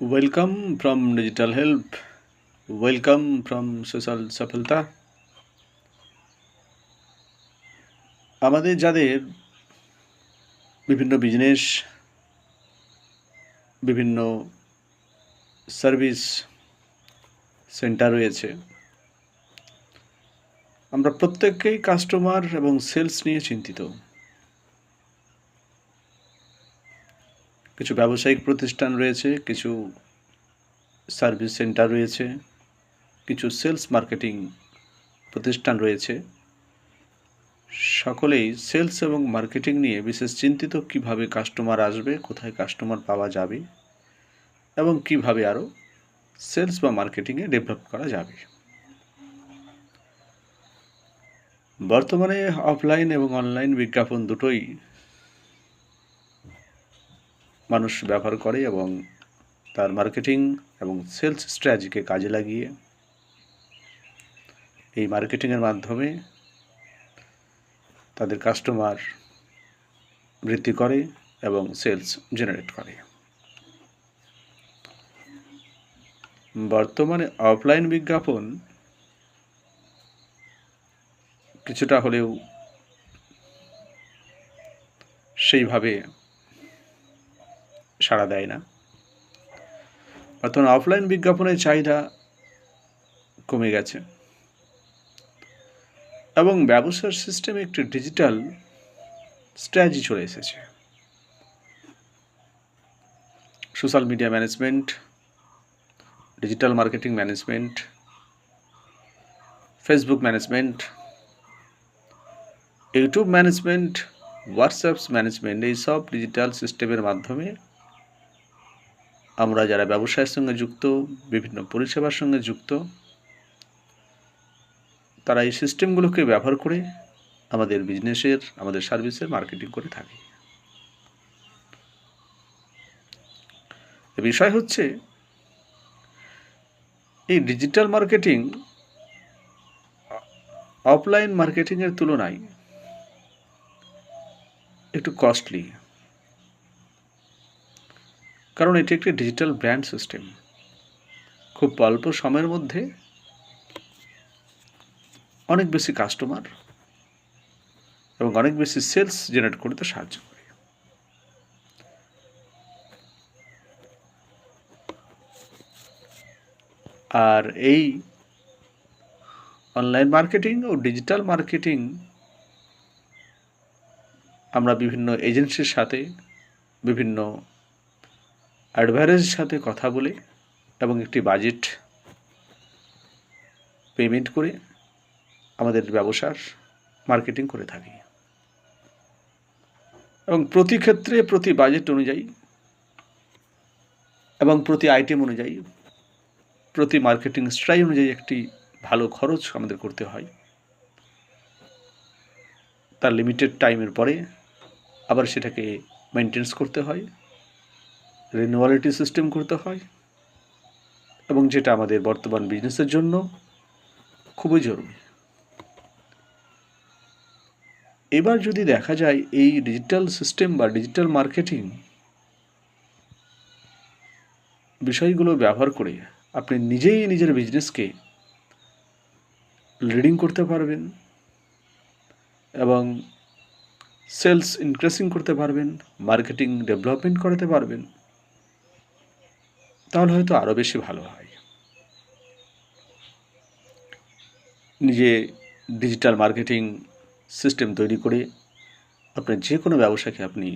Welcome from Digital Help. Welcome from Social Safalta. আমাদের যাদের বিভিন্ন বিজনেস, বিভিন্ন সার্ভিস সেন্টার রয়েছে, আমরা প্রত্যেকেই কাস্টমার এবং সেলস নিয়ে চিন্তিত। কিছু ব্যবসায়িক প্রতিষ্ঠান রয়েছে, কিছু সার্ভিস সেন্টার রয়েছে, কিছু সেলস মার্কেটিং প্রতিষ্ঠান রয়েছে। সকলেই সেলস এবং মার্কেটিং নিয়ে বিশেষ চিন্তিত, কিভাবে কাস্টমার আসবে, কোথায় কাস্টমার পাওয়া যাবে এবং কিভাবে আরও সেলস বা মার্কেটিংয়ে ডেভেলপ করা যাবে। বর্তমানে অফলাইন এবং অনলাইন বিজ্ঞাপন দুটোই মানুষ ব্যবহার করে এবং তার মার্কেটিং এবং সেলস স্ট্র্যাটেজিকে কাজে লাগিয়ে এই মার্কেটিংয়ের মাধ্যমে তাদের কাস্টমার বৃদ্ধি করে এবং সেলস জেনারেট করে। বর্তমানে অফলাইন বিজ্ঞাপন কিছুটা হলেও সেইভাবে সাড়া দেয় না। বর্তমানে অফলাইন বিজ্ঞাপনের চাহিদা কমে গেছে এবং ব্যবসার সিস্টেমে একটি ডিজিটাল স্ট্র্যাটেজি চলে এসেছে। Social media management, digital marketing management, Facebook management, YouTube management, WhatsApps management, এইসব ডিজিটাল সিস্টেমের মাধ্যমে আমরা যারা ব্যবসায়ের সঙ্গে যুক্ত, বিভিন্ন পরিষেবার সঙ্গে যুক্ত, তারা এই সিস্টেমগুলোকে ব্যবহার করে আমাদের বিজনেসের, আমাদের সার্ভিসের মার্কেটিং করে থাকে। বিষয় হচ্ছে এই ডিজিটাল মার্কেটিং অফলাইন মার্কেটিংয়ের তুলনায় একটু কস্টলি, কারণ এটি একটি ডিজিটাল ব্র্যান্ড সিস্টেম। খুব অল্প সময়ের মধ্যে অনেক বেশি কাস্টমার এবং অনেক বেশি সেলস জেনারেট করতে সাহায্য করে। আর এই অনলাইন মার্কেটিং ও ডিজিটাল মার্কেটিং আমরা বিভিন্ন এজেন্সির সাথে, বিভিন্ন অ্যাডভাইজারের সাথে কথা বলে এবং একটি বাজেট পেমেন্ট করে আমাদের ব্যবসার মার্কেটিং করে থাকি এবং প্রতি ক্ষেত্রে, প্রতি বাজেট অনুযায়ী এবং প্রতি আইটেম অনুযায়ী, প্রতি মার্কেটিং স্ট্র্যাটেজি অনুযায়ী একটি ভালো খরচ আমাদের করতে হয়। তার লিমিটেড টাইমের পরে আবার সেটাকে মেনটেন্স করতে হয়, রিনিউয়ালিটি সিস্টেম করতে হয়, এবং যেটা আমাদের বর্তমান বিজনেসের জন্য খুবই জরুরি। এবার যদি দেখা যায় এই ডিজিটাল সিস্টেম বা ডিজিটাল মার্কেটিং বিষয়গুলো ব্যবহার করে আপনি নিজেই নিজের বিজনেসকে লিডিং করতে পারবেন এবং সেলস ইনক্রিজিং করতে পারবেন, মার্কেটিং ডেভেলপমেন্ট করতে পারবেন, তাহলে হয়তো আরও বেশি ভালো হয়। নিজে ডিজিটাল মার্কেটিং সিস্টেম তৈরি করে আপনার যে কোনো ব্যবসাকে আপনি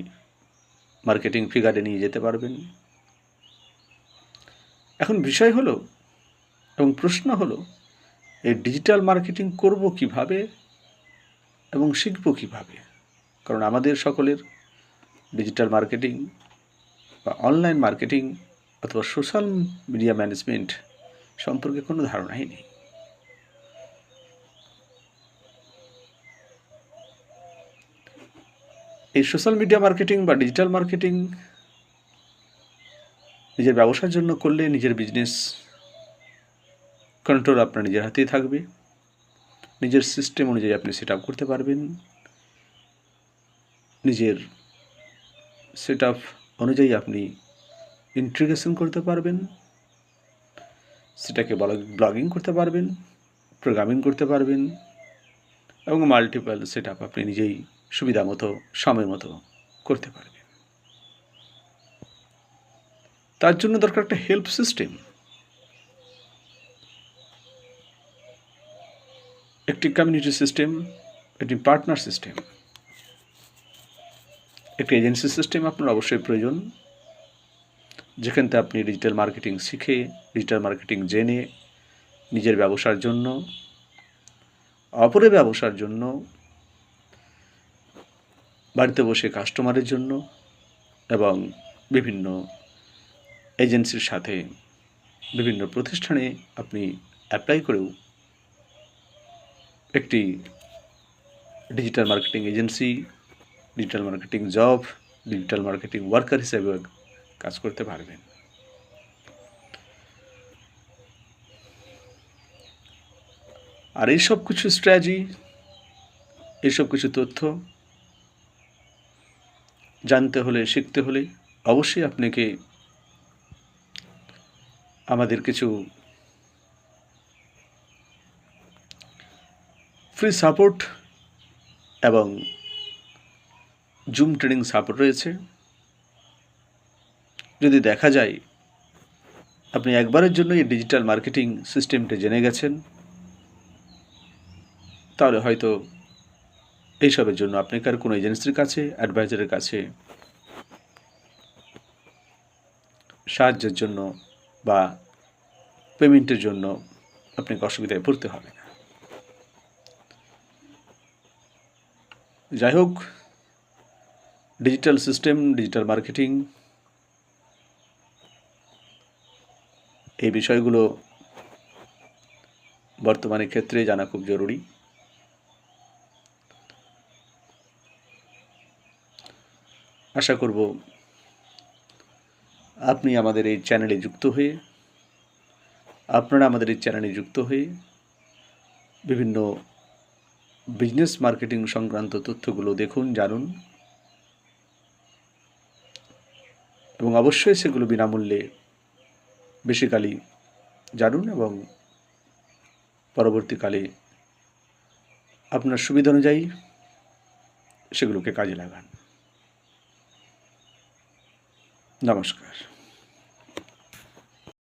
মার্কেটিং ফিগারে নিয়ে যেতে পারবেন। এখন বিষয় হলো এবং প্রশ্ন হলো, এই ডিজিটাল মার্কেটিং করব কিভাবে এবং শিখব কিভাবে? কারণ আমাদের সকলের ডিজিটাল মার্কেটিং বা অনলাইন মার্কেটিং অথবা সোশ্যাল মিডিয়া ম্যানেজমেন্ট সম্পর্কে কোনো ধারণাই নেই। এই সোশ্যাল মিডিয়া মার্কেটিং বা ডিজিটাল মার্কেটিং নিজের ব্যবসার জন্য করলে নিজের বিজনেস কন্ট্রোল আপনার নিজের হাতেই থাকবে। নিজের সিস্টেম অনুযায়ী আপনি সেট আপ করতে পারবেন, নিজের সেট আপ অনুযায়ী আপনি ইন্টিগ্রেশন করতে পারবেন, সেটাকে ব্লগিং করতে পারবেন, প্রোগ্রামিং করতে পারবেন এবং মাল্টিপল সেট আপ আপনি নিজেই সুবিধা মতো সময় মতো করতে পারবেন। তার জন্য দরকার একটা হেল্প সিস্টেম, একটি কমিউনিটি সিস্টেম, একটি পার্টনার সিস্টেম, একটি এজেন্সি সিস্টেম আপনার অবশ্যই প্রয়োজন, যেখানতে আপনি ডিজিটাল মার্কেটিং শিখে, ডিজিটাল মার্কেটিং জেনে নিজের ব্যবসার জন্য, অপরের ব্যবসার জন্য, বাড়িতে বসে কাস্টমারের জন্য এবং বিভিন্ন এজেন্সির সাথে বিভিন্ন প্রতিষ্ঠানে আপনি অ্যাপ্লাই করেও একটি digital marketing agency, digital marketing job, digital marketing worker হিসেবে কাজ করতে পারবেন। আর এইসব কিছু স্ট্র্যাটেজি, এইসব কিছু তথ্য জানতে হলে, শিখতে হলে অবশ্যই আপনাকে আমাদের কিছু ফ্রি সাপোর্ট এবং জুম ট্রেনিং সাপোর্ট রয়েছে। যদি দেখা যায় আপনি একবারের জন্য এই ডিজিটাল মার্কেটিং সিস্টেমটা জেনে গেছেন, তাহলে হয়তো এইসবের জন্য আপনাকে আর কোনো এজেন্সির কাছে, অ্যাডভাইজারের কাছে সাহায্যের জন্য বা পেমেন্টের জন্য আপনাকে অসুবিধায় পড়তে হবে না। যাই হোক, ডিজিটাল সিস্টেম, ডিজিটাল মার্কেটিং, এই বিষয়গুলো বর্তমানে ক্ষেত্রে জানা খুব জরুরি। আশা করব আপনি আমাদের এই চ্যানেলে যুক্ত হয়ে, আপনারা আমাদের এই চ্যানেলে যুক্ত হয়ে বিভিন্ন বিজনেস মার্কেটিং সংক্রান্ত তথ্যগুলো দেখুন, জানুন এবং অবশ্যই সেগুলো বিনামূল্যে বেসিক্যালি জানুন এবং পরবর্তীকালে আপনার সুবিধা অনুযায়ী সেগুলোকে কাজে লাগান। নমস্কার।